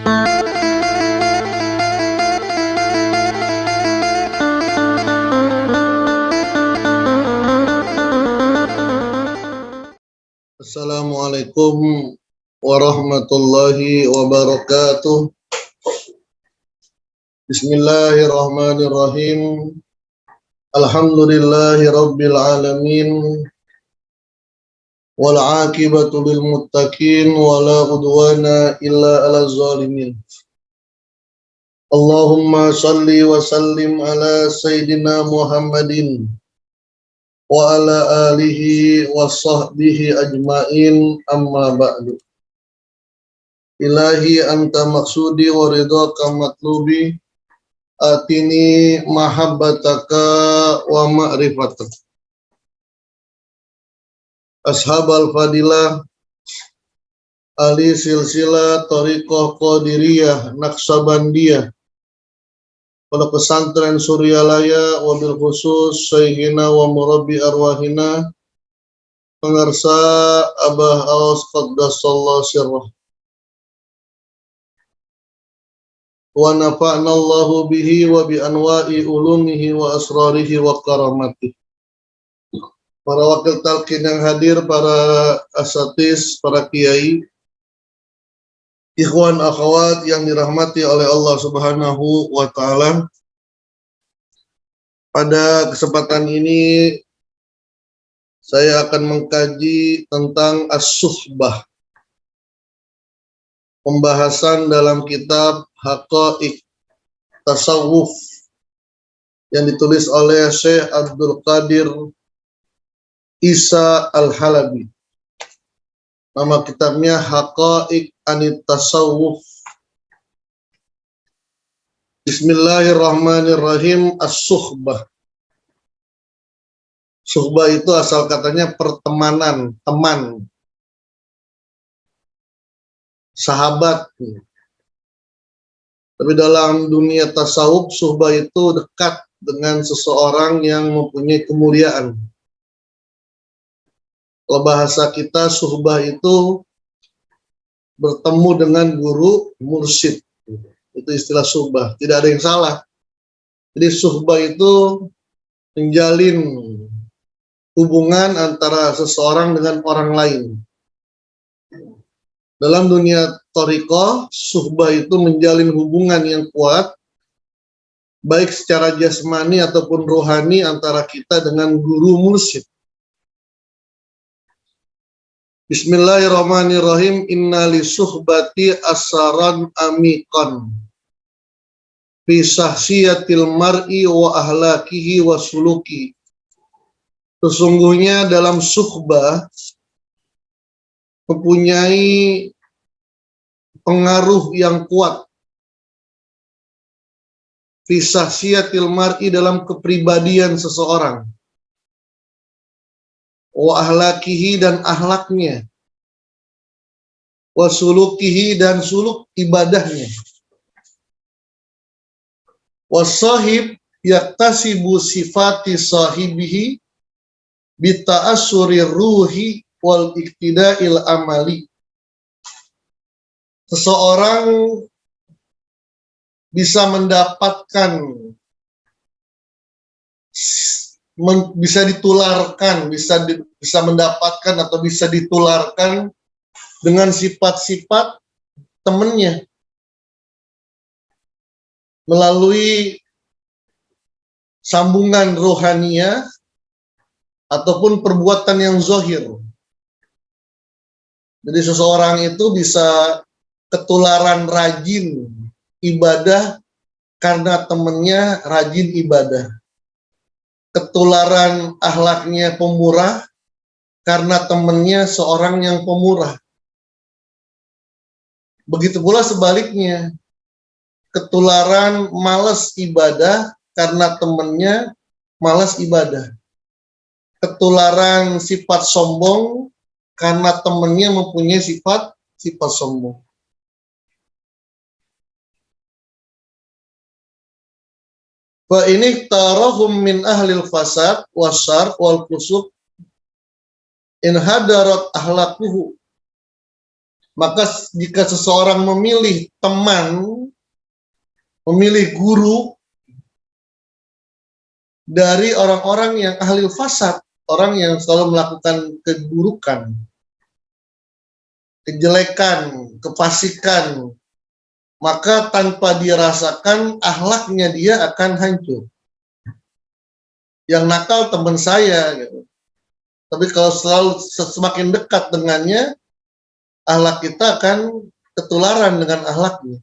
Assalamualaikum warahmatullahi wabarakatuh. Bismillahirrahmanirrahim. Alhamdulillahi rabbil alamin. Wal aqibatu lil muttaqin wala udwana illa 'alal zalimin. Allahumma shalli wa sallim ala sayyidina Muhammadin wa ala alihi wa sahbihi ajmain, amma ba'du. Ilahi anta maksudi wa ridhaka matlubi, atini mahabbataka wa ma'rifatak. Ashabal fadilah, ahli silsilah tariqah qadiriyah naqsabandiyah, Pondok Pesantren Suryalaya, wabil khusus Syekhina wa murabbi arwahina pengarsa Abah Aus Qaddasallahu sirrah wa nafa'na Allahu bihi wa bi anwa'i ulumihi wa asrarihi wa karamatihi. Para wakil talqin yang hadir, para asatis, para kiai, ikhwan akhwat yang dirahmati oleh Allah Subhanahu wa ta'ala. Pada kesempatan ini saya akan mengkaji tentang as-suhbah, pembahasan dalam kitab Haqaiq Tasawuf yang ditulis oleh Syekh Abdul Qadir Isa Al-Halabi. Nama kitabnya Haqaiq Anit Tasawuf. Bismillahirrahmanirrahim. As-suhbah. Suhbah itu asal katanya pertemanan, teman, sahabat. Tapi dalam dunia tasawuf, suhbah itu dekat dengan seseorang yang mempunyai kemuliaan. Kalau bahasa kita, suhbah itu bertemu dengan guru, mursyid. Itu istilah suhbah. Tidak ada yang salah. Jadi suhbah itu menjalin hubungan antara seseorang dengan orang lain. Dalam dunia thariqah, suhbah itu menjalin hubungan yang kuat, baik secara jasmani ataupun rohani, antara kita dengan guru mursyid. Bismillahirrahmanirrahim. Inna li suhbati asaran amikan fi sahsiyatil mar'i wa ahlakihi wa suluki. Sesungguhnya dalam suhbah mempunyai pengaruh yang kuat, fi sahsiyatil mar'i, dalam kepribadian seseorang, wa ahlakihi, dan ahlaknya, wa sulukihi, dan suluk ibadahnya. Wasahib yaktasibu sifati sahibihi bita'assuri ruhi wal iktida'il amali. Seseorang bisa mendapatkan, bisa ditularkan, bisa mendapatkan atau bisa ditularkan dengan sifat-sifat temannya melalui sambungan rohania ataupun perbuatan yang zahir. Jadi seseorang itu bisa ketularan rajin ibadah karena temannya rajin ibadah. Ketularan akhlaknya pemurah karena temannya seorang yang pemurah. Begitu pula sebaliknya, ketularan malas ibadah karena temannya malas ibadah. Ketularan sifat sombong karena temannya mempunyai sifat sombong. Fa ini tarahum min ahlil fasad wasyar wal fusuk in hadarat ahlakuhu Maka jika seseorang memilih teman, memilih guru dari orang-orang yang ahli fasad, orang yang selalu melakukan keburukan, kejelekan, kefasikan, maka tanpa dia rasakan akhlaknya dia akan hancur. Yang nakal teman saya, gitu. Tapi kalau semakin dekat dengannya, akhlak kita akan ketularan dengan akhlaknya.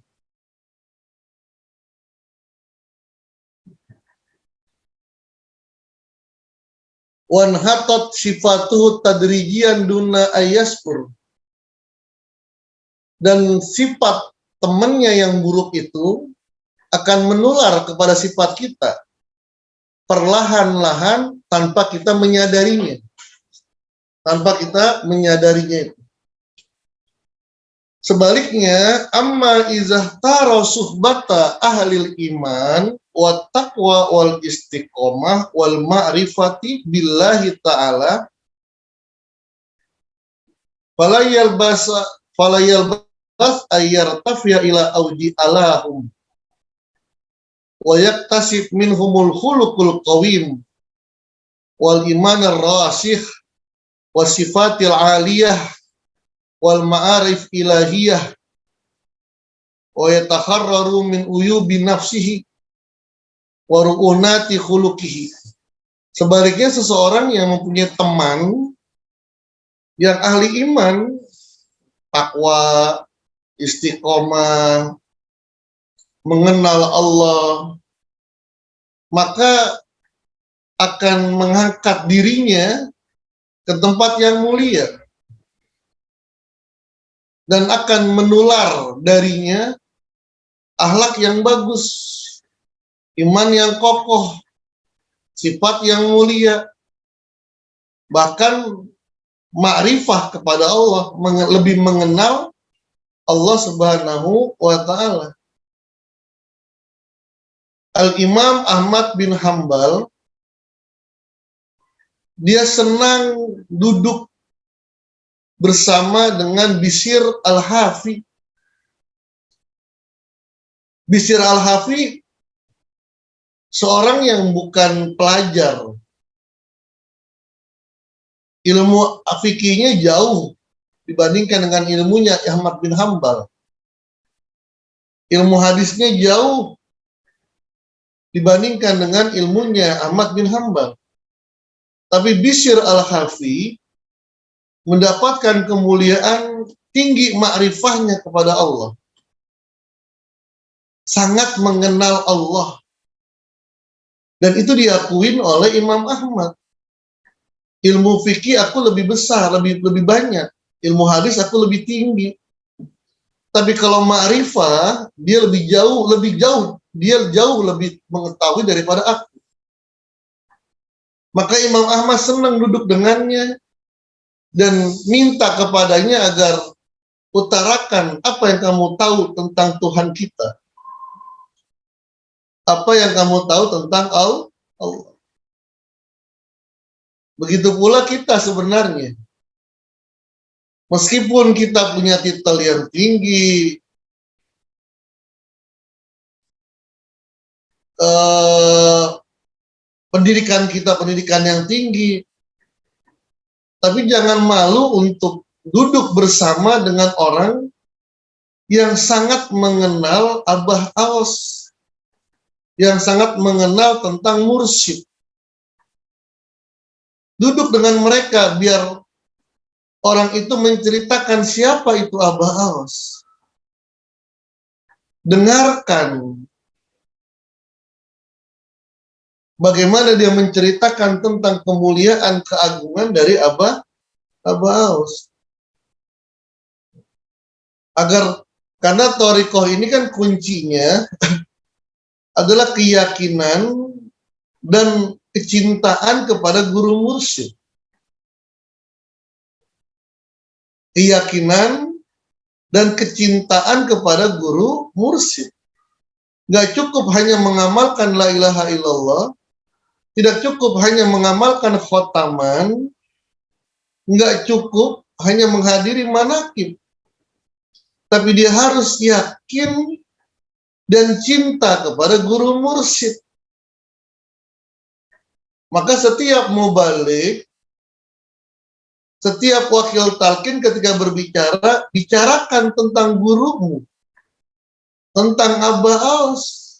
Wanhatot sifatuhu tadrijian duna ayaspur. Dan sifat temannya yang buruk itu akan menular kepada sifat kita perlahan-lahan tanpa kita menyadarinya. Sebaliknya, amma izah taro suhbata ahlil iman wa taqwa wal istiqomah wal ma'rifati billahi ta'ala falayalbas ayyartafiya ila awji alahum wa yaktasib minhumul khuluqul qawim wal iman ar-rasikh wa sifatil aliyah wal ma'arif ilahiyah wa yatakharraru min uyubi nafsihi wa ru'unati khuluqihi. Sebaliknya seseorang yang mempunyai teman yang ahli iman, takwa, istiqomah, mengenal Allah, maka akan mengangkat dirinya ke tempat yang mulia dan akan menular darinya akhlak yang bagus, iman yang kokoh, sifat yang mulia, bahkan ma'rifah kepada Allah, lebih mengenal Allah Subhanahu wa ta'ala. Al-Imam Ahmad bin Hambal, dia senang duduk bersama dengan Bishr al-Hafi. Bishr al-Hafi seorang yang bukan pelajar. Ilmu fikihnya jauh dibandingkan dengan ilmunya Ahmad bin Hambal. Ilmu hadisnya jauh dibandingkan dengan ilmunya Ahmad bin Hambal. Tapi Bishr al-Hafi mendapatkan kemuliaan tinggi makrifahnya kepada Allah. Sangat mengenal Allah. Dan itu diakuin oleh Imam Ahmad. Ilmu fikih aku lebih besar, lebih banyak. Ilmu hadis aku lebih tinggi. Tapi kalau ma'rifah, dia dia jauh lebih mengetahui daripada aku. Maka Imam Ahmad senang duduk dengannya dan minta kepadanya agar utarakan apa yang kamu tahu tentang Tuhan kita. Apa yang kamu tahu tentang Allah. Begitu pula kita sebenarnya. Meskipun kita punya titel yang tinggi, pendidikan kita pendidikan yang tinggi, tapi jangan malu untuk duduk bersama dengan orang yang sangat mengenal Abah Aos, yang sangat mengenal tentang mursyid. Duduk dengan mereka biar orang itu menceritakan siapa itu Abah Aos. Dengarkan bagaimana dia menceritakan tentang kemuliaan, keagungan dari Abah Aos. Karena thariqah ini kan kuncinya adalah keyakinan dan kecintaan kepada guru mursyid. Keyakinan dan kecintaan kepada guru mursyid. Gak cukup hanya mengamalkan la ilaha illallah, tidak cukup hanya mengamalkan khotaman, nggak cukup hanya menghadiri manakib. tapi dia harus yakin dan cinta kepada guru mursyid. Maka setiap mubalik, setiap wakil talqin ketika berbicara, bicarakan tentang gurumu, tentang Abah Aos.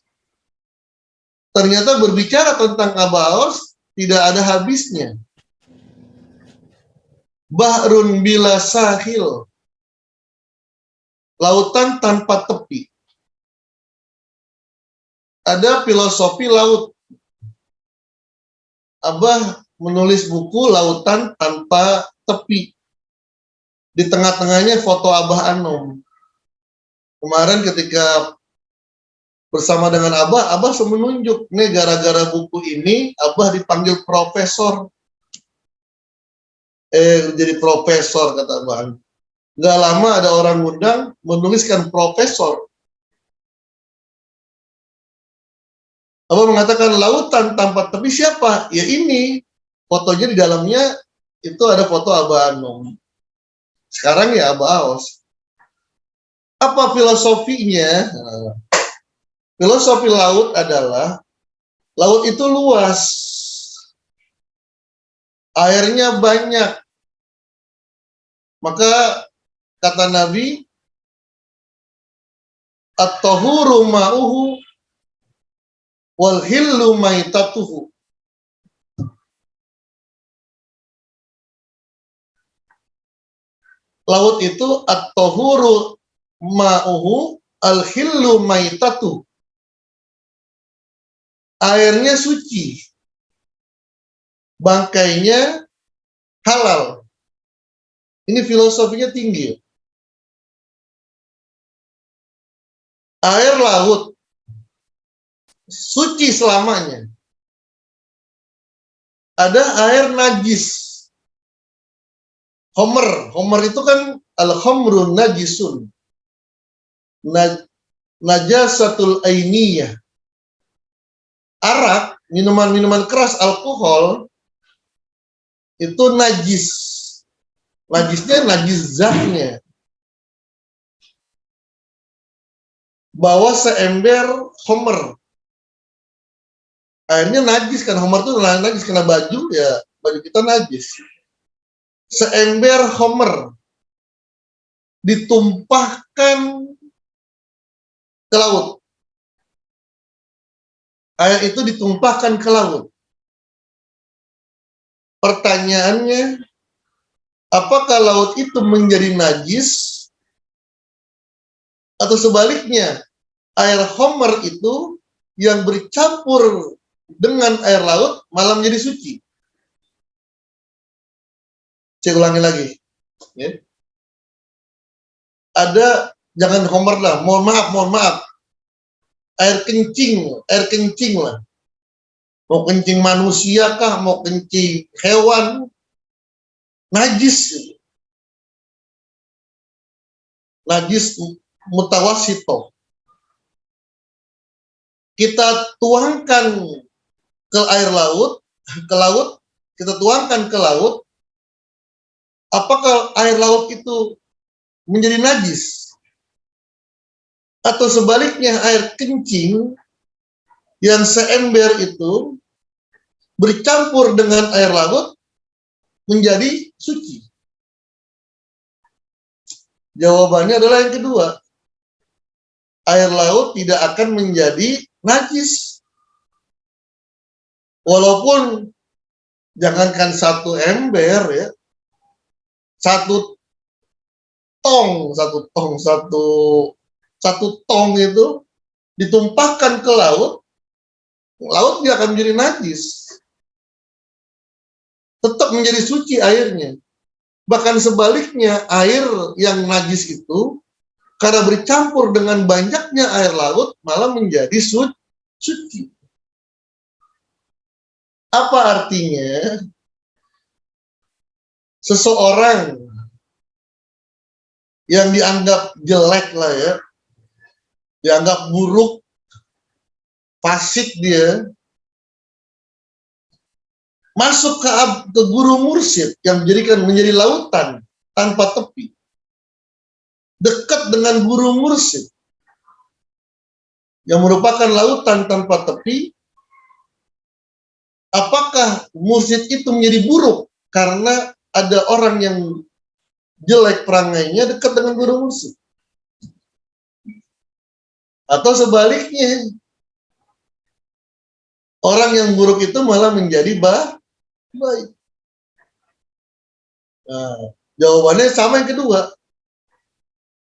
Ternyata berbicara tentang Abah Aos tidak ada habisnya. Bahrun bila sahil, lautan tanpa tepi. Ada filosofi laut. Abah menulis buku Lautan Tanpa Tepi. Di tengah-tengahnya foto Abah Anom. Kemarin ketika bersama dengan Abah menunjuk, nih gara-gara buku ini Abah dipanggil profesor. Jadi profesor, kata Abah. Nggak lama ada orang undang menuliskan profesor. Abah mengatakan lautan tanpa tepi siapa? Ya ini, fotonya di dalamnya itu ada foto Abah Anom. Sekarang ya Abah Aos. Apa filosofinya? Filosofi laut adalah, laut itu luas, airnya banyak. Maka kata Nabi, at-tahuru ma'uhu wal hillu maitatuhu. Laut itu at-tahuru ma'uhu al hillu maitatuhu. Airnya suci, bangkainya halal. Ini filosofinya tinggi. Air laut suci selamanya. Ada air najis. Homer itu kan al-khamrun najisun. Najasatul ainiyah. Arak, minuman-minuman keras, alkohol, itu najis. Najisnya najis zatnya. Bawa seember homer. Airnya najis, kan homer itu najis, kena baju, ya baju kita najis. Seember homer ditumpahkan ke laut. Air itu ditumpahkan ke laut. Pertanyaannya, apakah laut itu menjadi najis? Atau sebaliknya, air homer itu yang bercampur dengan air laut malah menjadi suci? Saya ulangi lagi. Ya. Ada, jangan homer lah, mohon maaf. Air kencing lah. Mau kencing manusia kah, mau kencing hewan, najis. Najis mutawasito. Kita tuangkan ke air laut, kita tuangkan ke laut, apakah air laut itu menjadi najis? Atau sebaliknya, air kencing yang seember itu bercampur dengan air laut menjadi suci? Jawabannya adalah yang kedua. Air laut tidak akan menjadi najis. Walaupun jangankan satu ember ya, satu tong itu ditumpahkan ke laut, laut dia akan menjadi najis. Tetap menjadi suci airnya. Bahkan sebaliknya, air yang najis itu karena bercampur dengan banyaknya air laut malah menjadi suci. Apa artinya? Seseorang yang dianggap jelek lah ya, dianggap buruk, fasik dia, masuk ke guru mursyid yang menjadi lautan tanpa tepi. dekat dengan guru mursyid yang merupakan lautan tanpa tepi, apakah mursyid itu menjadi buruk karena ada orang yang jelek perangainya dekat dengan guru mursyid? Atau sebaliknya, orang yang buruk itu malah menjadi baik? Nah, jawabannya sama yang kedua.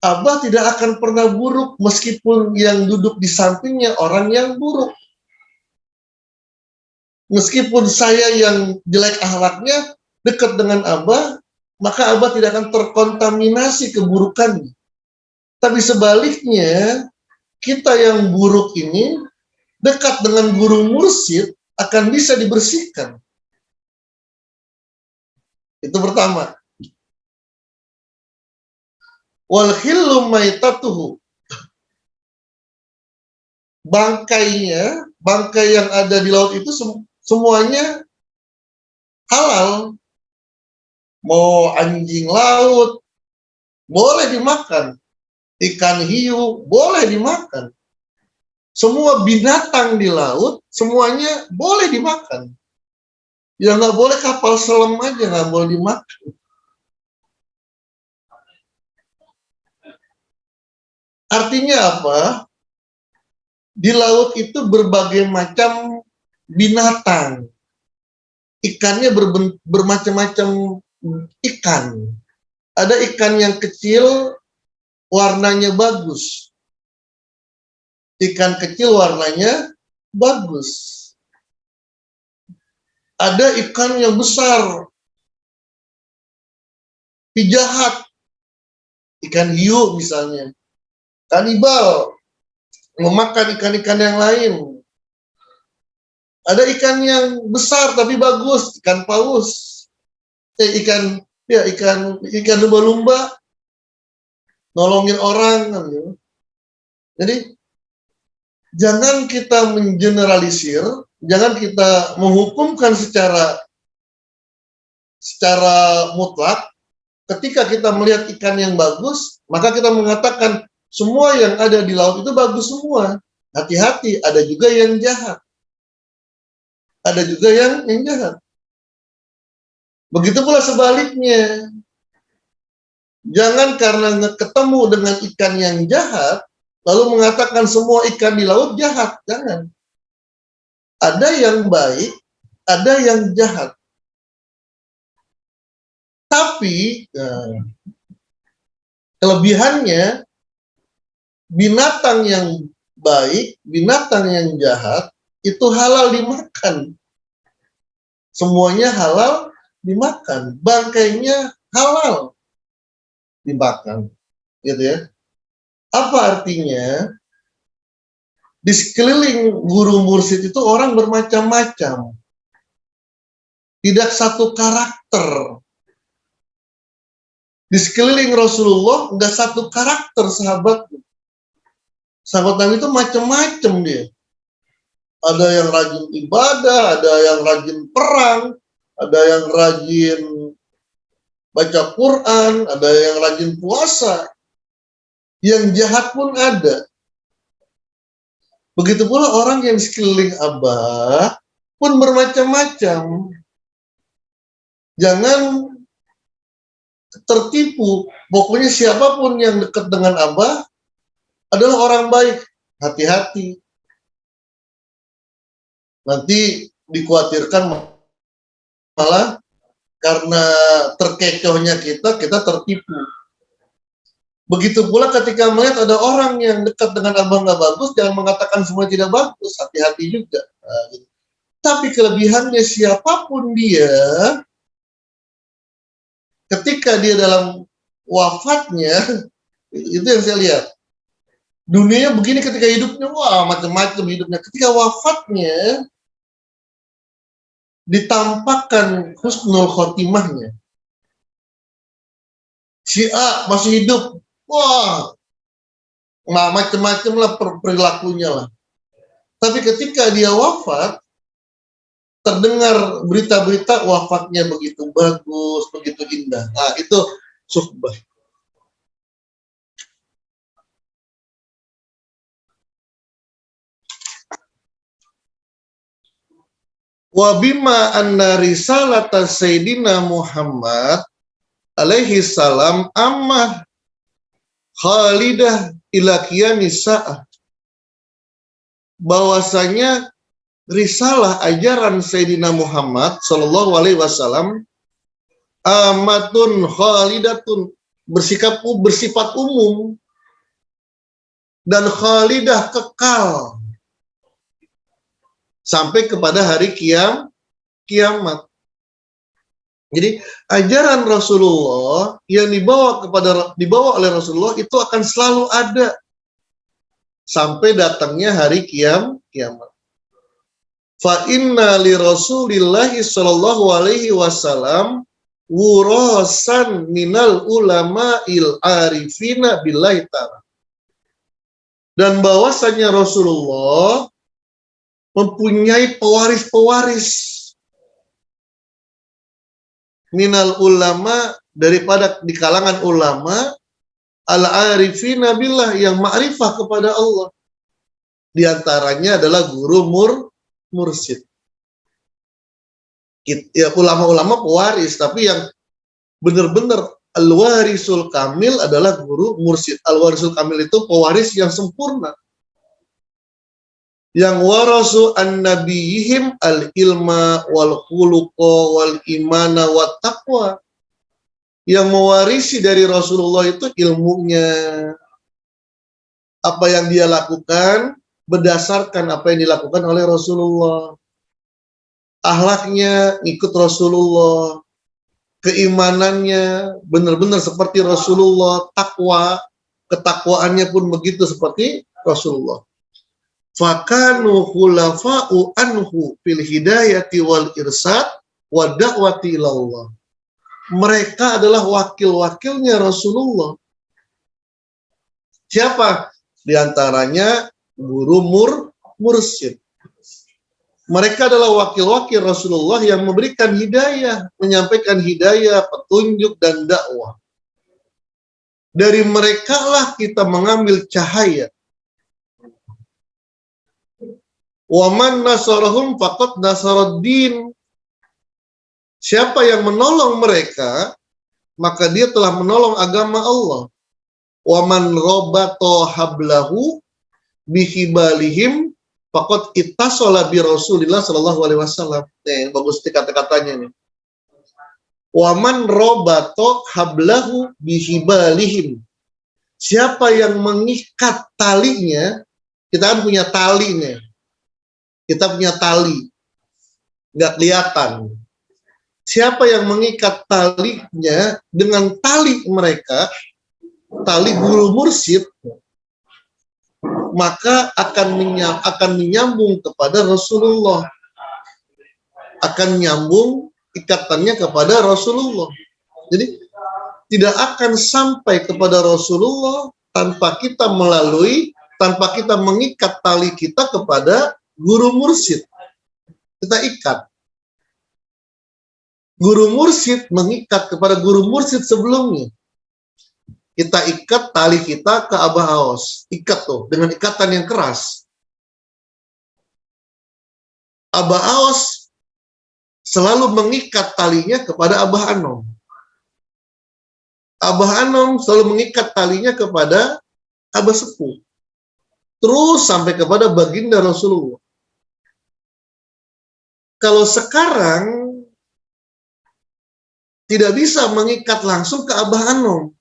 Abah tidak akan pernah buruk meskipun yang duduk di sampingnya orang yang buruk. Meskipun saya yang jelek akhlaknya dekat dengan Abah, maka Abah tidak akan terkontaminasi keburukannya. Tapi sebaliknya, kita yang buruk ini dekat dengan guru mursyid akan bisa dibersihkan. Itu pertama. Wal hillu maitatuhu. Bangkainya, bangkai yang ada di laut itu semuanya halal. Mau anjing laut boleh dimakan, ikan hiu boleh dimakan, semua binatang di laut semuanya boleh dimakan. Ya nggak boleh kapal selam aja nggak boleh dimakan. Artinya apa? Di laut itu berbagai macam binatang. Ikannya bermacam-macam ikan. Ada ikan yang kecil, warnanya bagus. Ikan kecil warnanya bagus. Ada ikan yang besar, pijahat. Ikan hiu misalnya. Kanibal, memakan ikan-ikan yang lain. Ada ikan yang besar tapi bagus, ikan paus. Ikan lumba-lumba nolongin orang. Jadi jangan kita mengeneralisir, jangan kita menghukumkan secara mutlak. Ketika kita melihat ikan yang bagus, maka kita mengatakan semua yang ada di laut itu bagus semua. Hati-hati, ada juga yang jahat. Ada juga yang jahat. Begitu pula sebaliknya. Jangan karena ketemu dengan ikan yang jahat, lalu mengatakan semua ikan di laut jahat. Jangan. Ada yang baik, ada yang jahat. Tapi kelebihannya, binatang yang baik, binatang yang jahat, itu halal dimakan. Semuanya halal dimakan. Bangkainya halal dimakan. Gitu ya. Apa artinya? Di sekeliling guru mursyid itu orang bermacam-macam. Tidak satu karakter. Di sekeliling Rasulullah nggak satu karakter sahabat. Sahabat Nabi itu macam-macam dia. Ada yang rajin ibadah, ada yang rajin perang, ada yang rajin baca Quran, ada yang rajin puasa. Yang jahat pun ada. Begitu pula orang yang sekeliling Abah pun bermacam-macam. Jangan tertipu. Pokoknya siapapun yang dekat dengan Abah adalah orang baik. Hati-hati. Nanti dikhawatirkan malah karena terkecohnya kita tertipu. Begitu pula ketika melihat ada orang yang dekat dengan Abah nggak bagus, jangan mengatakan semua tidak bagus. Hati-hati juga. Nah, gitu. Tapi kelebihannya siapapun dia, ketika dia dalam wafatnya, itu yang saya lihat. Dunia begini ketika hidupnya, wah macam-macam hidupnya. Ketika wafatnya, ditampakkan husnul khotimahnya. Si A masih hidup, wah macam-macam lah perilakunya lah. Tapi ketika dia wafat, terdengar berita-berita wafatnya begitu bagus, begitu indah. Nah, itu suhbah. Wa bima anna risalata Sayyidina Muhammad alaihi salam amma khalidah ila qiyamis sa'ah. Bahwasanya risalah ajaran Sayyidina Muhammad sallallahu alaihi wasallam amatun khalidatun, bersifat umum dan khalidah, kekal sampai kepada hari kiamat. Jadi ajaran Rasulullah yang dibawa oleh Rasulullah itu akan selalu ada sampai datangnya hari kiamat. Fa inna li Rasulillahi sallallahu alaihi wasallam wurasan minal ulama'il arifina billahi ta'ala. Dan bahwasanya Rasulullah mempunyai pewaris-pewaris minal ulama, daripada di kalangan ulama al-arifina billah, yang ma'rifah kepada Allah. Di antaranya adalah guru mursyid. Ya, ulama-ulama pewaris, tapi yang benar-benar al-warisul kamil adalah guru mursyid. Al-warisul kamil itu pewaris yang sempurna, yang warasu an-nabiyihim al-ilma wal khuluqa wal imana wat taqwa, yang mewarisi dari Rasulullah itu ilmunya, apa yang dia lakukan berdasarkan apa yang dilakukan oleh Rasulullah, akhlaknya ikut Rasulullah, keimanannya benar-benar seperti Rasulullah, takwa, ketakwaannya pun begitu seperti Rasulullah. Fakanu khulafa'u anhu fil hidayati wal irsad wa da'wati ilallah. Mereka adalah wakil-wakilnya Rasulullah. Siapa? Di antaranya guru mursyid. Mereka adalah wakil-wakil Rasulullah yang memberikan hidayah, menyampaikan hidayah, petunjuk, dan dakwah. Dari mereka lah kita mengambil cahaya. Wa man nasarahum faqad nasaraddin. Siapa yang menolong mereka, maka dia telah menolong agama Allah. Wa man rabato hablahu bihibalihim faqad ittasala bi Rasulillah sallallahu alaihi wasallam. Nih, bagus kata-katanya nih. Wa man rabato hablahu bihibalihim. Siapa yang mengikat talinya, kita kan punya tali nih. Kita punya tali, nggak kelihatan. Siapa yang mengikat talinya dengan tali mereka, tali guru mursyid, maka akan menyambung kepada Rasulullah. Akan nyambung ikatannya kepada Rasulullah. Jadi tidak akan sampai kepada Rasulullah tanpa kita mengikat tali kita kepada guru mursyid. Kita ikat. Guru mursyid mengikat kepada guru mursyid sebelumnya. Kita ikat tali kita ke Abah Aos. Ikat tuh, dengan ikatan yang keras. Abah Aos selalu mengikat talinya kepada Abah Anom. Abah Anom selalu mengikat talinya kepada Abah Sepuh. Terus sampai kepada baginda Rasulullah. Kalau sekarang tidak bisa mengikat langsung ke Abah Anom.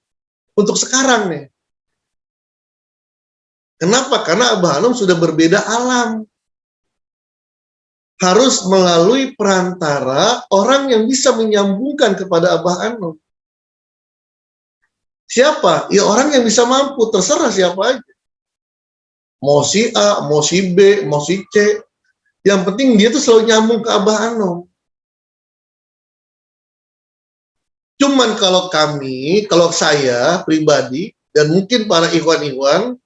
Untuk sekarang nih. Kenapa? Karena Abah Anom sudah berbeda alam. Harus melalui perantara orang yang bisa menyambungkan kepada Abah Anom. Siapa? Ya orang yang bisa mampu, terserah siapa aja. Mau si A, mau si B, mau si C. Yang penting dia tuh selalu nyambung ke Abah Anom. Cuman kalau saya pribadi, dan mungkin para ikhwan-ikhwan,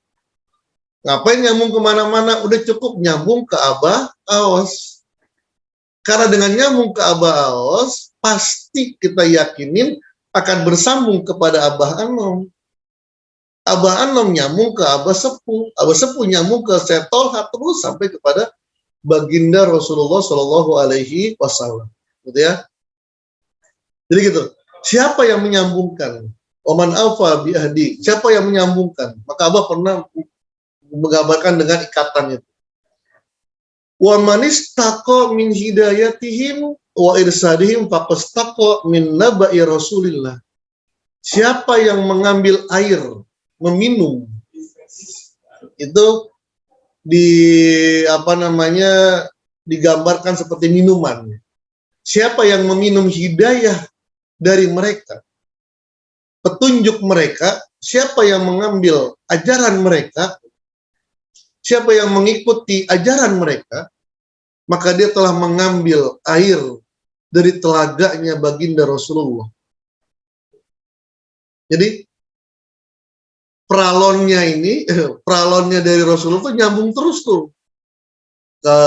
ngapain nyambung kemana-mana, udah cukup nyambung ke Abah Aos. Karena dengan nyambung ke Abah Aos, pasti kita yakinin akan bersambung kepada Abah Anom. Abah Anom nyambung ke Abah Sepuh nyambung ke Setolha, terus sampai kepada baginda Rasulullah Shallallahu Alaihi Wasallam, gitu ya. Jadi gitu. Siapa yang menyambungkan? Oman alfa bi ahdi. Siapa yang menyambungkan? Maka Abah pernah menggambarkan dengan ikatan itu. Wa manistaqa min hidayatihim wa irsadihim faqastaqa min nabai Rasulillah. Siapa yang mengambil air, meminum, itu digambarkan seperti minuman. Siapa yang meminum hidayah dari mereka, petunjuk mereka, siapa yang mengambil ajaran mereka, siapa yang mengikuti ajaran mereka, maka dia telah mengambil air dari telaganya baginda Rasulullah. Jadi peralonnya dari Rasulullah itu nyambung terus tuh ke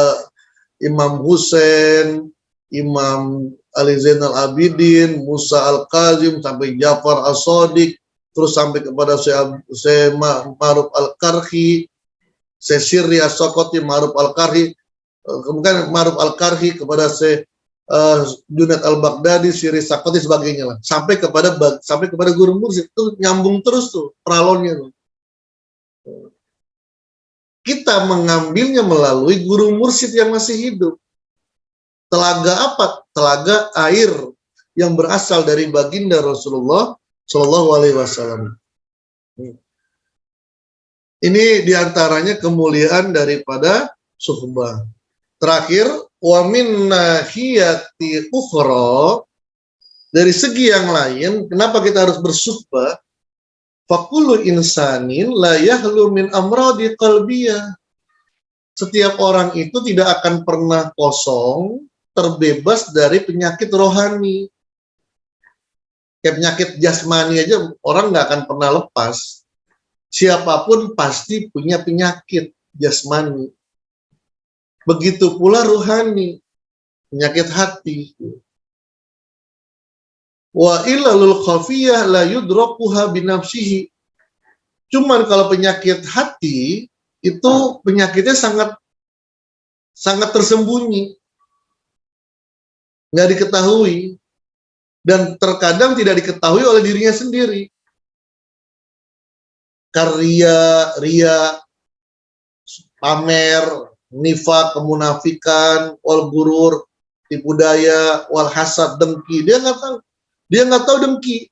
Imam Husain, Imam Ali Zainal Abidin, Musa Al-Kazim, sampai Ja'far As-Shadiq, terus sampai kepada Syekh Ma'ruf Al-Karhi, Syekh Sirri As-Sokoti, Ma'ruf Al-Karhi, kemudian Ma'ruf Al-Karhi kepada Syekh Junaid Al-Baghdadi, Sirri Sakoti, sebagainya lah, sampai kepada guru mursyid. Itu nyambung terus tuh peralonnya tuh. Kita mengambilnya melalui guru mursyid yang masih hidup. Telaga apa? Telaga air yang berasal dari baginda Rasulullah Shallallahu Alaihi Wasallam. Ini diantaranya kemuliaan daripada suhbah. Terakhir, wa min nahiyati ukhra, dari segi yang lain, kenapa kita harus bersuhbah? Fakullu insanin la yahlu min amradi qalbiyah. Setiap orang itu tidak akan pernah kosong, terbebas dari penyakit rohani. Kayak penyakit jasmani aja orang nggak akan pernah lepas. Siapapun pasti punya penyakit jasmani. Begitu pula rohani, penyakit hati. Wa illalul khafiyah la yudrakuha binafsihi. Cuman kalau penyakit hati itu penyakitnya sangat tersembunyi, nggak diketahui, dan terkadang tidak diketahui oleh dirinya sendiri. Ria, pamer, nifak, kemunafikan, wal gurur, tipu daya, wal hasad, dengki. Dia nggak tahu dengki.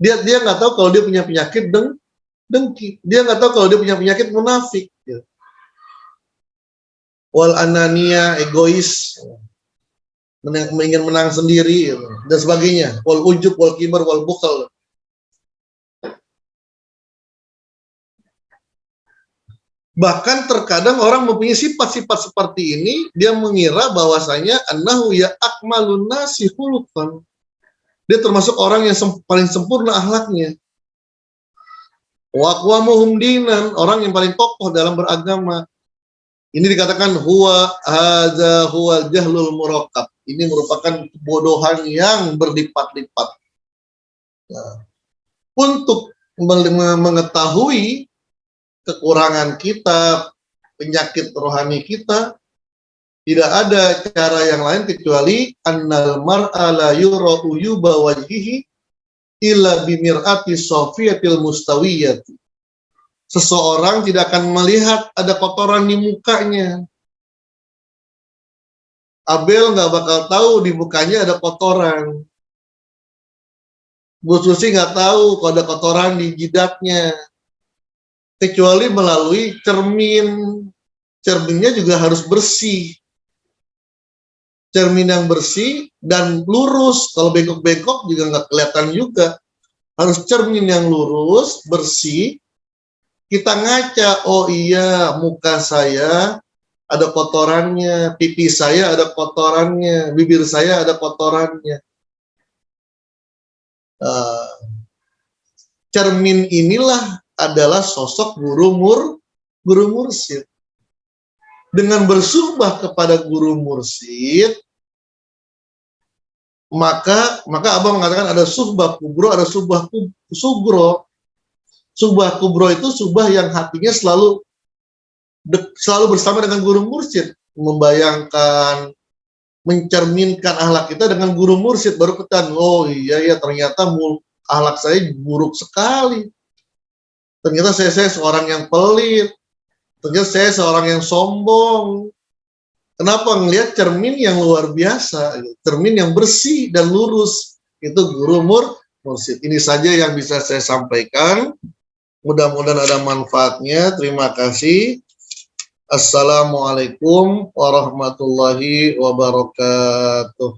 Dia nggak tahu kalau dia punya penyakit dengki. Dia nggak tahu kalau dia punya penyakit munafik. Wal anania, egois, ingin menang sendiri, dan sebagainya. Wal ujub, wal kibar, wal bukhl. Bahkan terkadang orang mempunyai sifat-sifat seperti ini, dia mengira bahwasanya annahu ya akmalun nasi khuluqan. Dia termasuk orang yang paling sempurna akhlaknya. Wa aqwamuhum dinan, orang yang paling kokoh dalam beragama. Ini dikatakan hadza huwal jahlul murakkab. Ini merupakan kebodohan yang berlipat-lipat. Nah, untuk mengetahui kekurangan kita, penyakit rohani kita, tidak ada cara yang lain kecuali annal mar'a la yura uyuba wajhihi illa bimir'ati sofiyatil mustawiyati. Seseorang tidak akan melihat ada kotoran di mukanya. Abel nggak bakal tahu di mukanya ada kotoran. Bu Susi nggak tahu kalau ada kotoran di jidatnya. Kecuali melalui cermin. Cerminnya juga harus bersih. Cermin yang bersih dan lurus. Kalau bengkok-bengkok juga nggak kelihatan juga. Harus cermin yang lurus, bersih. Kita ngaca, oh iya muka saya ada kotorannya, pipi saya ada kotorannya, bibir saya ada kotorannya. Cermin inilah adalah sosok guru mursyid. Dengan bersuhbah kepada guru mursyid, maka Abah mengatakan ada suhbah kubro, ada suhbah sugro. Subah kubro itu subah yang hatinya selalu selalu bersama dengan guru mursyid, membayangkan, mencerminkan akhlak kita dengan guru mursyid, baru ketahuan, oh iya ya ternyata akhlak saya buruk sekali. Ternyata saya seorang yang pelit. Ternyata saya seorang yang sombong. Kenapa? Ngelihat cermin yang luar biasa, cermin yang bersih dan lurus. Itu guru mursyid. Ini saja yang bisa saya sampaikan. Mudah-mudahan ada manfaatnya. Terima kasih. Assalamualaikum warahmatullahi wabarakatuh.